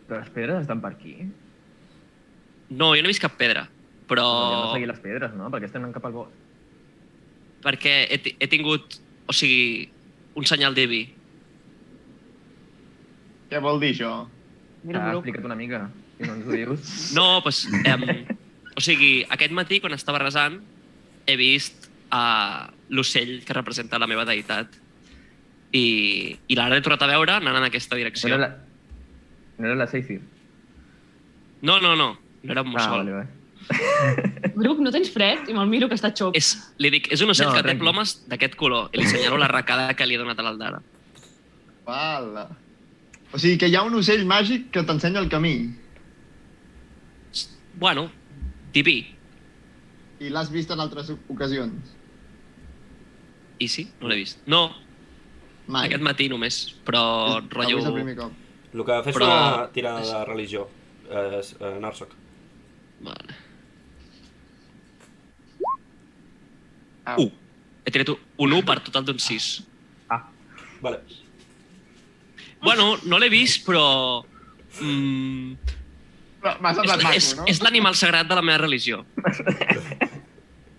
Però les pedres estan per aquí. No, jo no he vist cap pedra, però... Hauríem de seguir les pedres, no? Perquè estem anant cap al bosc. Perquè he tingut, o sigui, un senyal d'Evi. Què vol dir això? Mira un grup. Explica't una mica, si no ens ho dius. No, doncs... o sigui, aquest matí, quan estava resant, he vist l'ocell que representa la meva deïtat. I l'ara he tornat a veure anant en aquesta direcció. No era la Seithir? No era un mussol. Vale. Bruc, no tens fred? I me'l miro que està xop. Li dic, és un ocell que té tranqui. plomes d'aquest color i li senyalo l'arracada que li he donat a l'Aldara. Vala. O sigui que hi ha un ocell màgic que t'ensenya el camí. Bueno, diví. I l'has vist en altres ocasions? I sí, no l'he vist. No, Mai. aquest matí només, però Avui és el primer cop. El que fes Però- una tirada de religió, Narsok. Vale. Au. 1. He tirat un 1 per total d'un 6. Vale. Bueno, no l'he vist, però... M'ha semblat maco, no? És l'animal sagrat de la meva religió.